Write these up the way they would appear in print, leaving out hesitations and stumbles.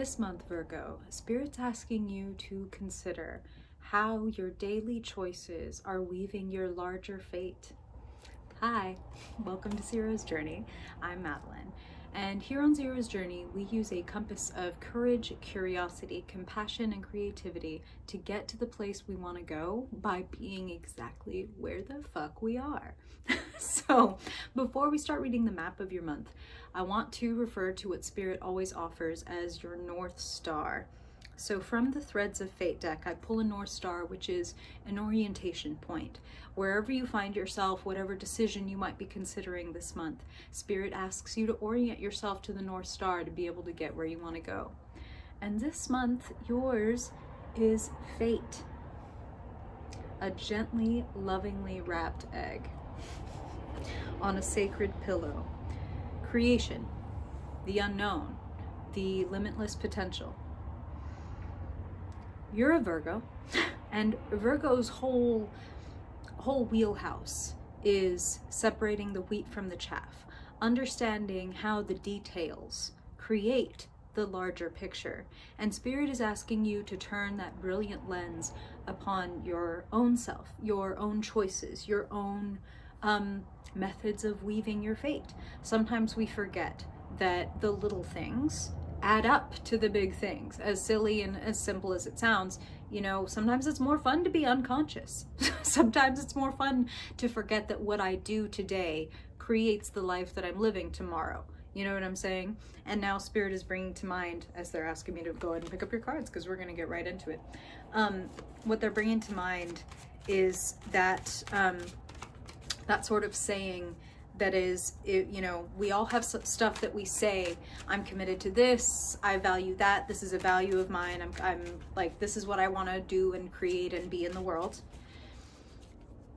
This month, Virgo, Spirit's asking you to consider how your daily choices are weaving your larger fate. Hi, welcome to Zero's Journey. I'm Madeline, and here on Zero's Journey, we use a compass of courage, curiosity, compassion, and creativity to get to the place we want to go by being exactly where the fuck we are. So, before we start reading the map of your month, I want to refer to what Spirit always offers as your North Star. So from the Threads of Fate deck, I pull a North Star, which is an orientation point. Wherever you find yourself, whatever decision you might be considering this month, Spirit asks you to orient yourself to the North Star to be able to get where you want to go. And this month, yours is Fate. A gently, lovingly wrapped egg on a sacred pillow. Creation, the unknown, the limitless potential. You're a Virgo, and Virgo's whole wheelhouse is separating the wheat from the chaff, understanding how the details create the larger picture. And Spirit is asking you to turn that brilliant lens upon your own self, your own choices, your own methods of weaving your fate. Sometimes we forget that the little things add up to the big things. As silly and as simple as it sounds, you know, sometimes it's more fun to be unconscious. Sometimes it's more fun to forget that what I do today creates the life that I'm living tomorrow. You know what I'm saying? And now Spirit is bringing to mind, as they're asking me to go ahead and pick up your cards because we're going to get right into it. What they're bringing to mind is that that sort of saying that is, you know, we all have stuff that we say, I'm committed to this, I value that, this is a value of mine, I'm like, this is what I want to do and create and be in the world.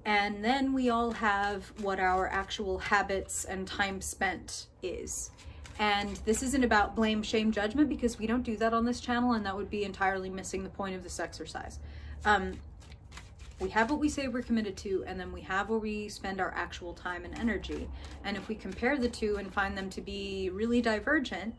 And then we all have what our actual habits and time spent is. And this isn't about blame, shame, judgment, because we don't do that on this channel, and that would be entirely missing the point of this exercise. We have what we say we're committed to, and then we have where we spend our actual time and energy. And if we compare the two and find them to be really divergent,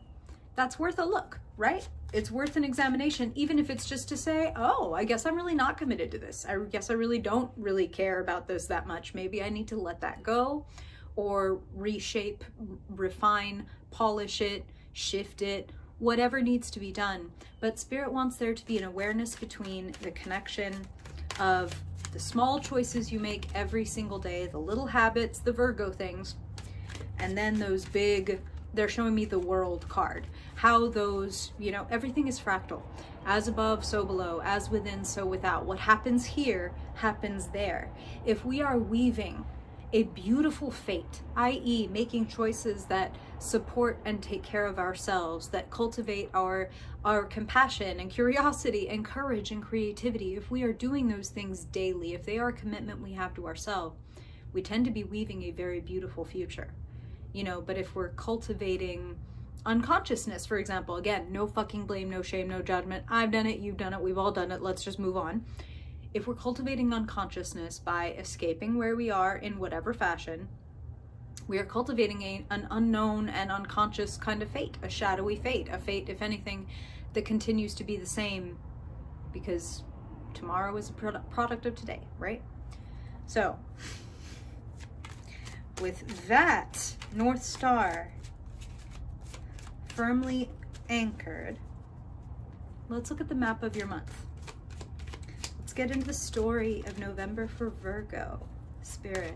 that's worth a look, right? It's worth an examination, even if it's just to say, oh, I guess I'm really not committed to this. I guess I really don't really care about this that much. Maybe I need to let that go, or reshape, refine, polish it, shift it, whatever needs to be done. But Spirit wants there to be an awareness between the connection of the small choices you make every single day, the little habits, the Virgo things, and then those big, they're showing me the world card, how those, you know, everything is fractal. As above, so below, as within, so without. What happens here happens there. If we are weaving a beautiful fate, i.e. making choices that support and take care of ourselves, that cultivate our compassion and curiosity and courage and creativity, if we are doing those things daily, if they are a commitment we have to ourselves, we tend to be weaving a very beautiful future. You know, but if we're cultivating unconsciousness, for example, again, no fucking blame, no shame, no judgment. I've done it, you've done it, we've all done it, let's just move on. If we're cultivating unconsciousness by escaping where we are in whatever fashion, we are cultivating an unknown and unconscious kind of fate, a shadowy fate, a fate, if anything, that continues to be the same because tomorrow is a product of today, right? So, with that North Star firmly anchored, let's look at the map of your month. Let's get into the story of November for Virgo, Spirit,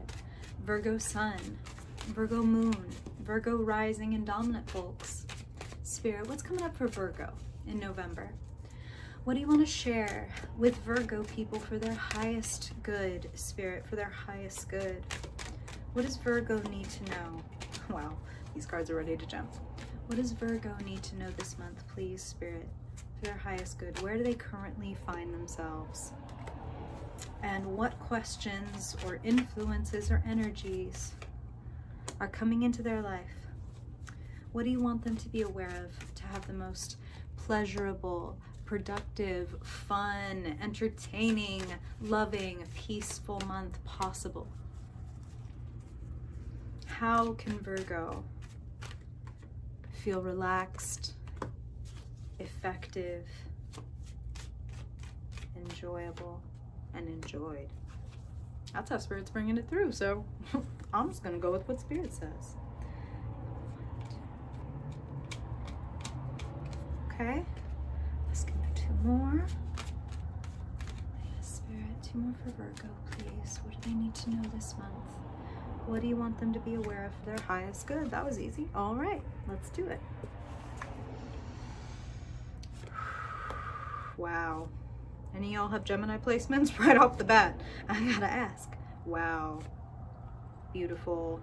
Virgo Sun, Virgo Moon, Virgo Rising and Dominant folks. Spirit, what's coming up for Virgo in November? What do you want to share with Virgo people for their highest good, Spirit, for their highest good? What does Virgo need to know? Wow, these cards are ready to jump. What does Virgo need to know this month, please, Spirit, for their highest good? Where do they currently find themselves? And what questions or influences or energies are coming into their life? What do you want them to be aware of to have the most pleasurable, productive, fun, entertaining, loving, peaceful month possible? How can Virgo feel relaxed, effective, enjoyable, and enjoyed. That's how Spirit's bringing it through, so I'm just going to go with what Spirit says. Okay, let's give it 2 more. Yes, Spirit, 2 more for Virgo, please. What do they need to know this month? What do you want them to be aware of for their highest good? That was easy. All right, let's do it. Wow. Any of y'all have Gemini placements right off the bat? I gotta ask. Wow. Beautiful.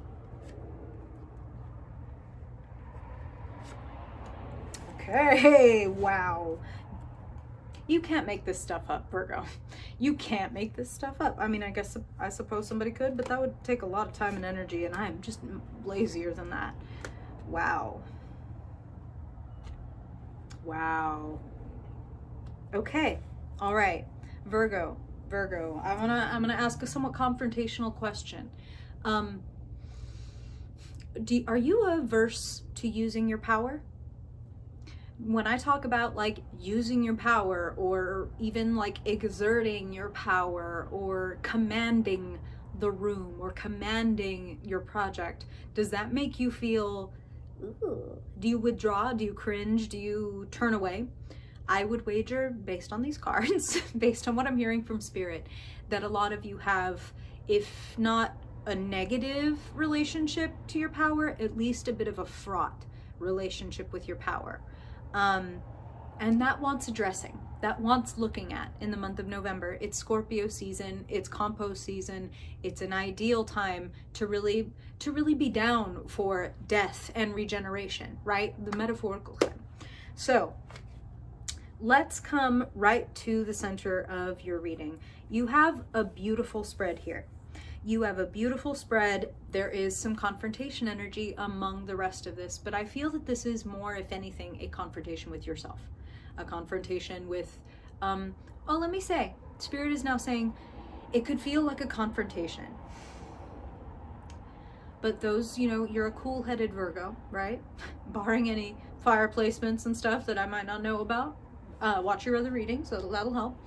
Okay, wow. You can't make this stuff up, Virgo. You can't make this stuff up. I mean, I suppose somebody could, but that would take a lot of time and energy, and I'm just lazier than that. Wow. Wow. Okay. All right. Virgo. I'm gonna ask a somewhat confrontational question. Are you averse to using your power? When I talk about like using your power, or even like exerting your power, or commanding the room, or commanding your project, does that make you feel, ooh? Do you withdraw? Do you cringe? Do you turn away? I would wager, based on these cards, based on what I'm hearing from Spirit, that a lot of you have, if not a negative relationship to your power, at least a bit of a fraught relationship with your power. And that wants addressing, that wants looking at in the month of November. It's Scorpio season, it's compost season, it's an ideal time to really be down for death and regeneration, right? The metaphorical time. So let's come right to the center of your reading. You have a beautiful spread here. You have a beautiful spread. There is some confrontation energy among the rest of this, but I feel that this is more, if anything, a confrontation with yourself. A confrontation with, let me say, Spirit is now saying it could feel like a confrontation. But those, you're a cool-headed Virgo, right? Barring any fire placements and stuff that I might not know about. Watch your other readings, so that'll help.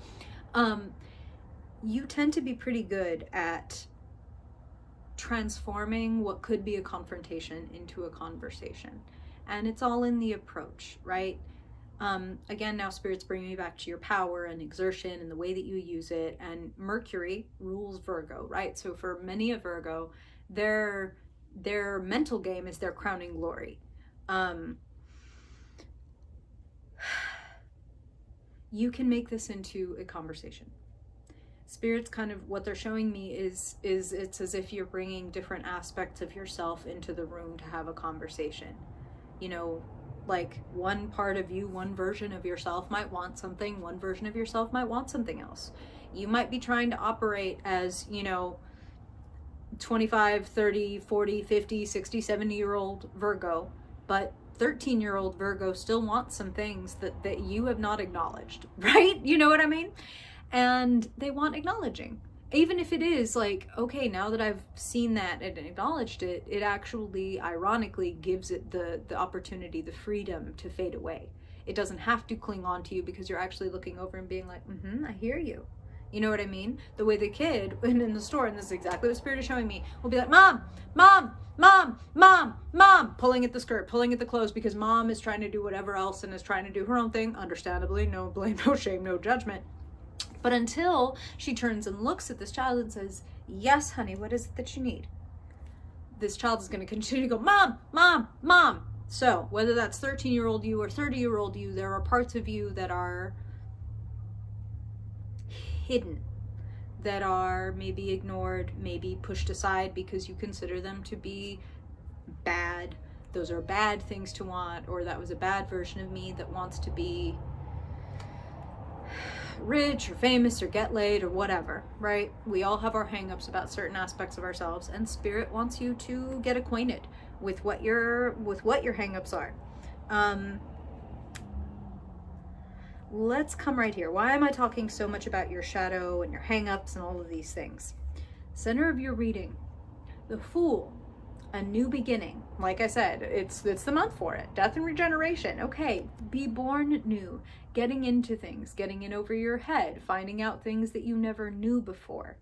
You tend to be pretty good at transforming what could be a confrontation into a conversation. And it's all in the approach, right? Again, now Spirit's bringing me back to your power and exertion and the way that you use it. And Mercury rules Virgo, right? So for many of Virgo, their mental game is their crowning glory. You can make this into a conversation. Spirit's kind of, what they're showing me is it's as if you're bringing different aspects of yourself into the room to have a conversation. Like one part of you, one version of yourself might want something, one version of yourself might want something else. You might be trying to operate as, 25, 30, 40, 50, 60, 70-year-old Virgo, but 13-year-old Virgo still wants some things that you have not acknowledged, right? You know what I mean? And they want acknowledging. Even if it is like, okay, now that I've seen that and acknowledged it, it actually, ironically, gives it the opportunity, the freedom to fade away. It doesn't have to cling on to you because you're actually looking over and being like, I hear you. You know what I mean? The way the kid in the store, and this is exactly what Spirit is showing me, will be like, Mom, pulling at the skirt, pulling at the clothes, because Mom is trying to do whatever else and is trying to do her own thing. Understandably, no blame, no shame, no judgment. But until she turns and looks at this child and says, yes, honey, what is it that you need? This child is going to continue to go, Mom. So whether that's 13-year-old you or 30-year-old you, there are parts of you that are hidden, that are maybe ignored, maybe pushed aside because you consider them to be bad. Those are bad things to want, or that was a bad version of me that wants to be rich or famous or get laid or whatever, right? We all have our hang-ups about certain aspects of ourselves, and Spirit wants you to get acquainted with what your hang-ups are. Let's come right here. Why am I talking so much about your shadow and your hang-ups and all of these things? Center of your reading, the Fool. A new beginning. Like I said, it's the month for it. Death and regeneration. Okay, be born new. Getting into things, getting in over your head, finding out things that you never knew before.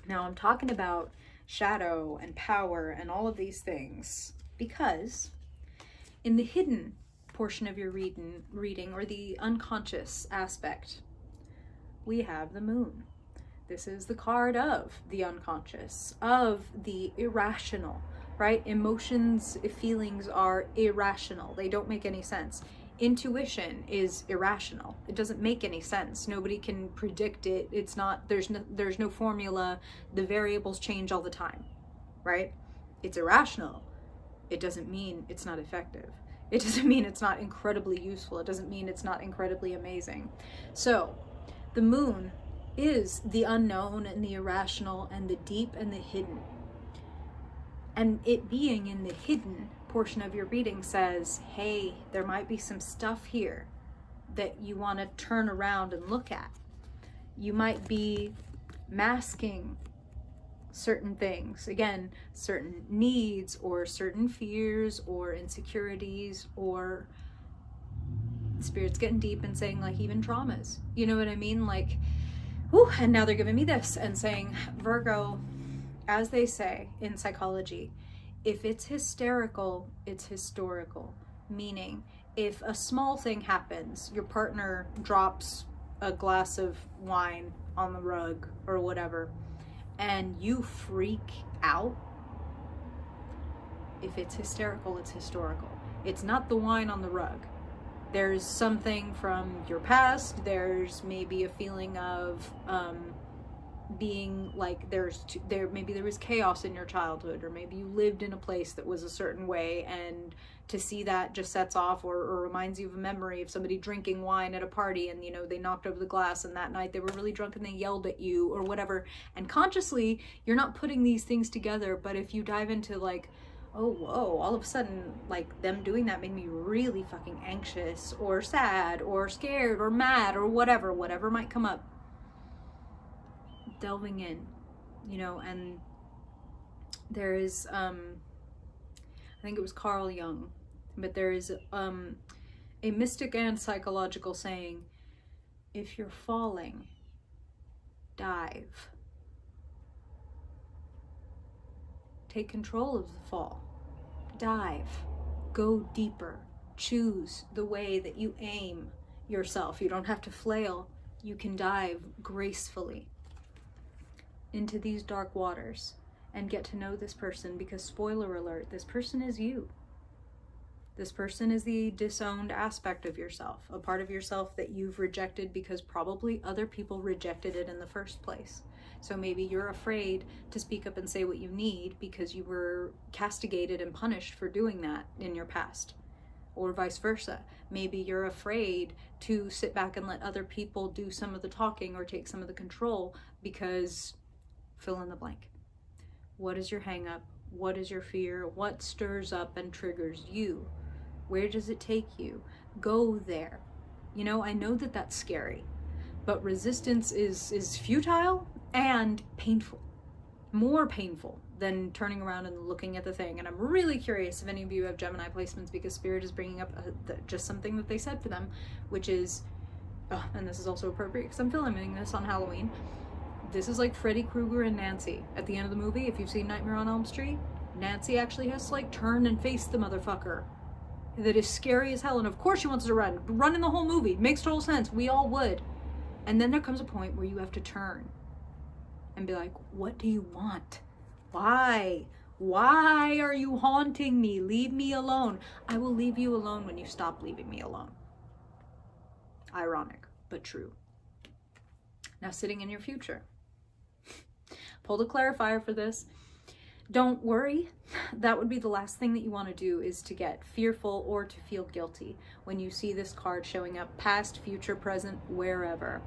Now I'm talking about shadow and power and all of these things because in the hidden portion of your reading or the unconscious aspect, we have the moon. This is the card of the unconscious, of the irrational, right? Emotions, feelings are irrational. They don't make any sense. Intuition is irrational. It doesn't make any sense. Nobody can predict it. It's not, there's no formula. The variables change all the time, right? It's irrational. It doesn't mean it's not effective. It doesn't mean it's not incredibly useful. It doesn't mean it's not incredibly amazing. So the moon is the unknown and the irrational and the deep and the hidden. And it being in the hidden portion of your reading says, hey, there might be some stuff here that you want to turn around and look at. You might be masking certain things. Again, certain needs or certain fears or insecurities, or Spirit's getting deep and saying like even traumas. You know what I mean? Like, whew, and now they're giving me this and saying, Virgo, as they say in psychology, if it's hysterical, it's historical. Meaning, if a small thing happens, your partner drops a glass of wine on the rug or whatever, and you freak out, if it's hysterical, it's historical. It's not the wine on the rug. There's something from your past. There's maybe a feeling of being like maybe there was chaos in your childhood, or maybe you lived in a place that was a certain way, and to see that just sets off or reminds you of a memory of somebody drinking wine at a party, and they knocked over the glass, and that night they were really drunk and they yelled at you or whatever. And consciously you're not putting these things together, but if you dive into like, oh, whoa, all of a sudden, like, them doing that made me really fucking anxious or sad or scared or mad or whatever might come up. Delving in, and there is, I think it was Carl Jung, but there is a mystic and psychological saying, if you're falling, dive. Take control of the fall. Dive. Go deeper. Choose the way that you aim yourself. You don't have to flail. You can dive gracefully into these dark waters and get to know this person, because spoiler alert, this person is you. This person is the disowned aspect of yourself, a part of yourself that you've rejected because probably other people rejected it in the first place. So maybe you're afraid to speak up and say what you need because you were castigated and punished for doing that in your past, or vice versa. Maybe you're afraid to sit back and let other people do some of the talking or take some of the control because fill in the blank. What is your hang up? What is your fear? What stirs up and triggers you? Where does it take you? Go there. I know that that's scary, but resistance is futile and painful. More painful than turning around and looking at the thing. And I'm really curious if any of you have Gemini placements, because Spirit is bringing up just something that they said for them, which is, and this is also appropriate because I'm filming this on Halloween. This is like Freddy Krueger and Nancy at the end of the movie. If you've seen Nightmare on Elm Street, Nancy actually has to like turn and face the motherfucker. That is scary as hell. And of course she wants to run in the whole movie. Makes total sense. We all would. And then there comes a point where you have to turn and be like, what do you want? Why? Why are you haunting me? Leave me alone. I will leave you alone when you stop leaving me alone. Ironic, but true. Now, sitting in your future. Pull the clarifier for this. Don't worry. That would be the last thing that you want to do, is to get fearful or to feel guilty when you see this card showing up, past, future, present, wherever.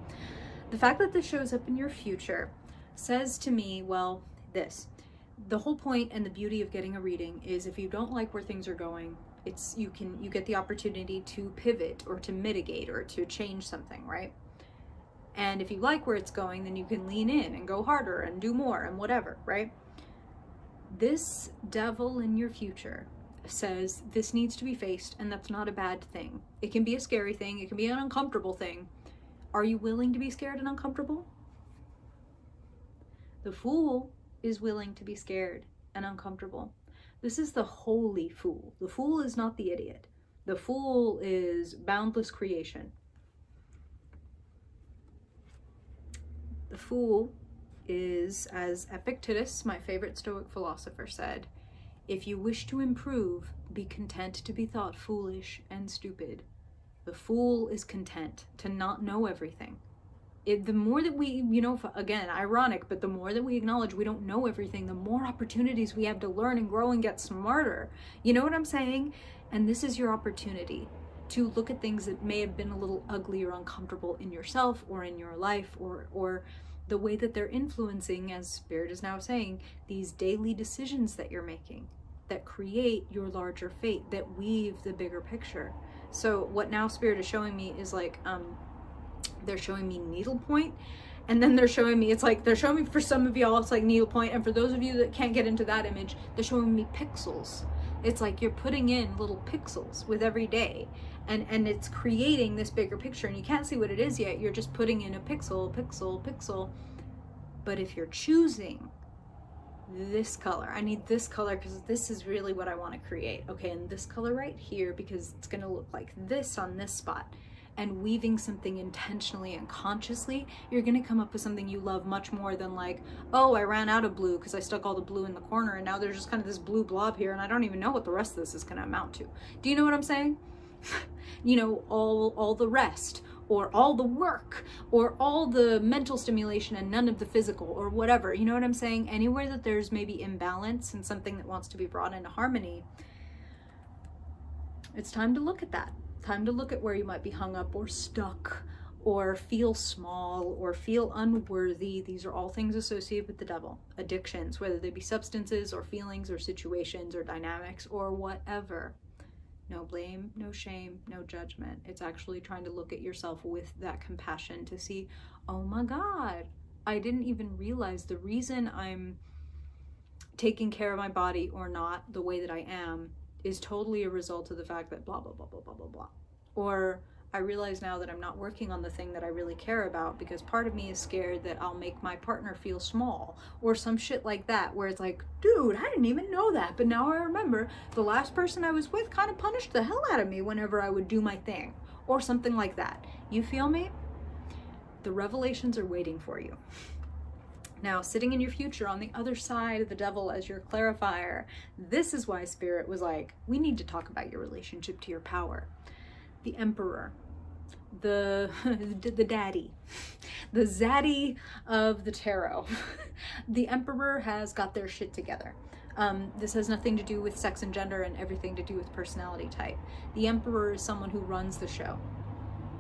The fact that this shows up in your future says to me, well, this. The whole point and the beauty of getting a reading is if you don't like where things are going, you get the opportunity to pivot or to mitigate or to change something, right? And if you like where it's going, then you can lean in and go harder and do more and whatever, right? This devil in your future says this needs to be faced, and that's not a bad thing. It can be a scary thing. It can be an uncomfortable thing. Are you willing to be scared and uncomfortable? The fool is willing to be scared and uncomfortable. This is the holy fool. The fool is not the idiot. The fool is boundless creation. The fool is, as Epictetus, my favorite Stoic philosopher, said, if you wish to improve, be content to be thought foolish and stupid. The fool is content to not know everything. The more that we, again, ironic, but the more that we acknowledge we don't know everything, the more opportunities we have to learn and grow and get smarter. You know what I'm saying? And this is your opportunity to look at things that may have been a little ugly or uncomfortable in yourself or in your life, or the way that they're influencing, as Spirit is now saying, these daily decisions that you're making that create your larger fate, that weave the bigger picture. So what now Spirit is showing me is like, they're showing me needlepoint, and then they're showing me, it's like, they're showing me, for some of y'all, it's like needlepoint, and for those of you that can't get into that image, they're showing me pixels. It's like you're putting in little pixels with every day, and it's creating this bigger picture, and you can't see what it is yet. You're just putting in a pixel, pixel, pixel. But if you're choosing this color, I need this color because this is really what I want to create. Okay, and this color right here, because it's going to look like this on this spot. And weaving something intentionally and consciously, you're going to come up with something you love much more than like, oh, I ran out of blue because I stuck all the blue in the corner, and now there's just kind of this blue blob here, and I don't even know what the rest of this is going to amount to. Do you know what I'm saying? all the rest, or all the work, or all the mental stimulation and none of the physical, or whatever. You know what I'm saying? Anywhere that there's maybe imbalance and something that wants to be brought into harmony, it's time to look at that. Time to look at where you might be hung up or stuck or feel small or feel unworthy. These are all things associated with the devil. Addictions, whether they be substances or feelings or situations or dynamics or whatever. No blame, no shame, no judgment. It's actually trying to look at yourself with that compassion to see, oh my God, I didn't even realize the reason I'm taking care of my body or not the way that I am is totally a result of the fact that blah, blah, blah, blah, blah, blah, blah. Or I realize now that I'm not working on the thing that I really care about because part of me is scared that I'll make my partner feel small or some shit like that, where it's like, dude, I didn't even know that. But now I remember the last person I was with kind of punished the hell out of me whenever I would do my thing or something like that. You feel me? The revelations are waiting for you. Now, sitting in your future on the other side of the devil as your clarifier, this is why Spirit was like, we need to talk about your relationship to your power. The Emperor, the daddy, the zaddy of the tarot. The Emperor has got their shit together. This has nothing to do with sex and gender and everything to do with personality type. The Emperor is someone who runs the show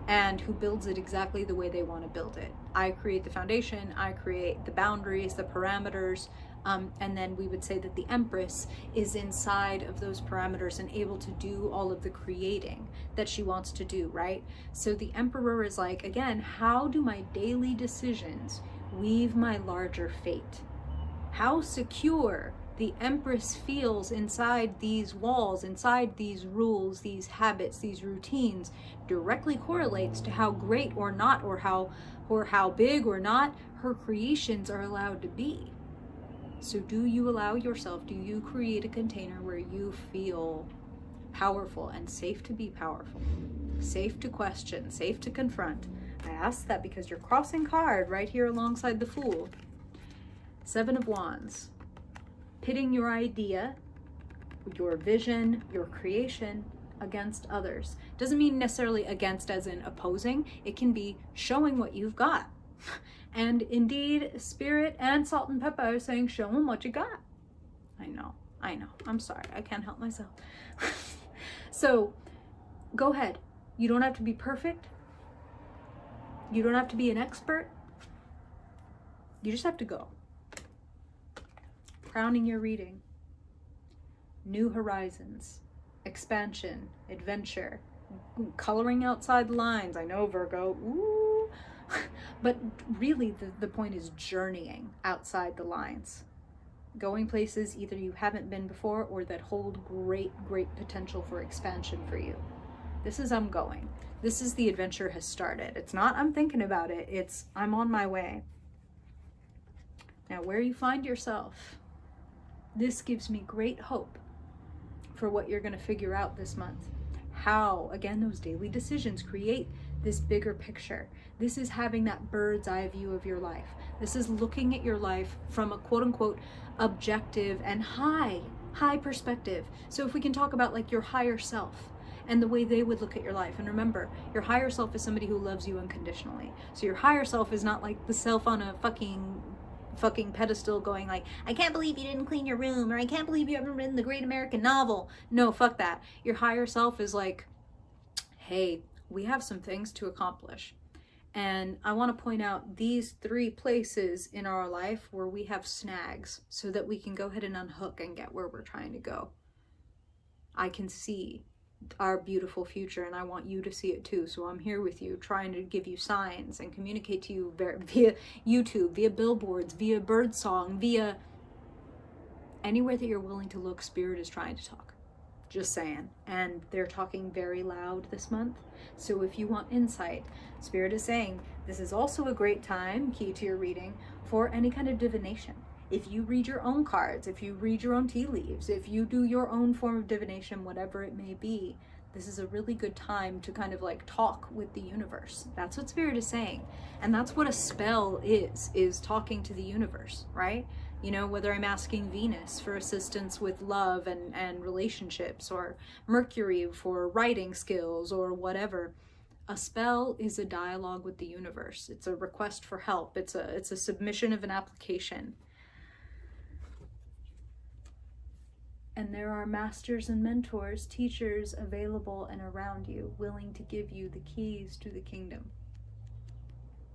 and who builds it exactly the way they want to build it. I create the foundation, I create the boundaries, the parameters, and then we would say that the Empress is inside of those parameters and able to do all of the creating that she wants to do, right? So the Emperor is like, again, how do my daily decisions weave my larger fate? How secure the Empress feels inside these walls, inside these rules, these habits, these routines, directly correlates to how great or not, or how big or not her creations are allowed to be. So do you allow yourself, do you create a container where you feel powerful and safe to be powerful, safe to question, safe to confront? I ask that because you're crossing card right here alongside the Fool. 7 of Wands. Pitting your idea, your vision, your creation against others. Doesn't mean necessarily against as in opposing. It can be showing what you've got. And indeed, Spirit and Salt and Pepper are saying, show them what you got. I know. I'm sorry. I can't help myself. So go ahead. You don't have to be perfect. You don't have to be an expert. You just have to go. Crowning your reading. New horizons, expansion, adventure, coloring outside lines. I know, Virgo. Ooh. But really, the point is journeying outside the lines. going places either you haven't been before or that hold great, great potential for expansion for you. This is I'm going. This is the adventure has started. It's not I'm thinking about it. It's I'm on my way. Now, where you find yourself, this gives me great hope for what you're going to figure out this month. How, again, those daily decisions create this bigger picture. This is having that bird's eye view of your life. This is looking at your life from a quote unquote objective and high perspective. So if we can talk about like your higher self and the way they would look at your life. And remember, your higher self is somebody who loves you unconditionally. So your higher self is not like the self on a fucking pedestal going like, I can't believe you didn't clean your room, or I can't believe you haven't written the great American novel. No, fuck that. Your higher self is like, hey, we have some things to accomplish. And I want to point out these 3 places in our life where we have snags so that we can go ahead and unhook and get where we're trying to go. I can see our beautiful future and I want you to see it too. So I'm here with you, trying to give you signs and communicate to you via YouTube, via billboards, via birdsong, via anywhere that you're willing to look. Spirit is trying to talk. Just saying. And they're talking very loud this month. So if you want insight, Spirit is saying this is also a great time, key to your reading, for any kind of divination. If you read your own cards, if you read your own tea leaves, if you do your own form of divination, whatever it may be, this is a really good time to kind of like talk with the universe. That's what Spirit is saying. And that's what a spell is talking to the universe, right? You know, whether I'm asking Venus for assistance with love and relationships, or Mercury for writing skills, or whatever. A spell is a dialogue with the universe. It's a request for help. It's a submission of an application. And there are masters and mentors, teachers available and around you, willing to give you the keys to the kingdom.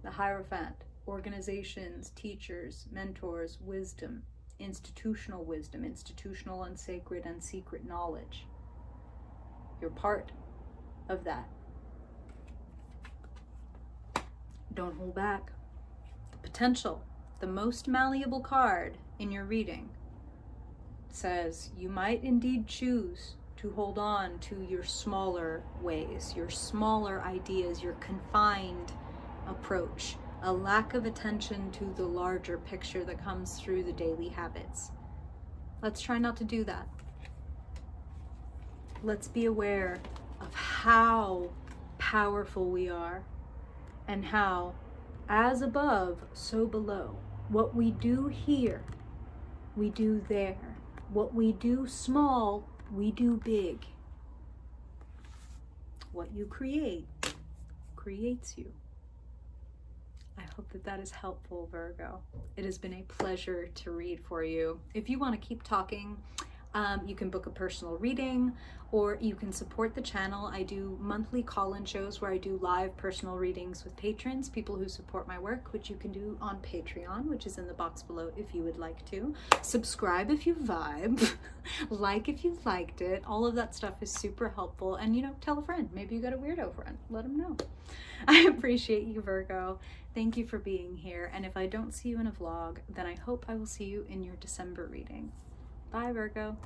The Hierophant, organizations, teachers, mentors, wisdom, institutional and sacred and secret knowledge. You're part of that. Don't hold back. The potential, the most malleable card in your reading, says you might indeed choose to hold on to your smaller ways, your smaller ideas, your confined approach, a lack of attention to the larger picture that comes through the daily habits. Let's try not to do that. Let's be aware of how powerful we are and how, as above, so below. What we do here, we do there. What we do small, we do big. What you create creates you. I hope that that is helpful, Virgo. It has been a pleasure to read for you. If you want to keep talking, you can book a personal reading, or you can support the channel. I do monthly call-in shows where I do live personal readings with patrons, people who support my work, which you can do on Patreon, which is in the box below if you would like to. Subscribe if you vibe, like if you liked it. All of that stuff is super helpful. And, you know, tell a friend. Maybe you got a weirdo friend. Let them know. I appreciate you, Virgo. Thank you for being here. And if I don't see you in a vlog, then I hope I will see you in your December reading. Bye, Virgo.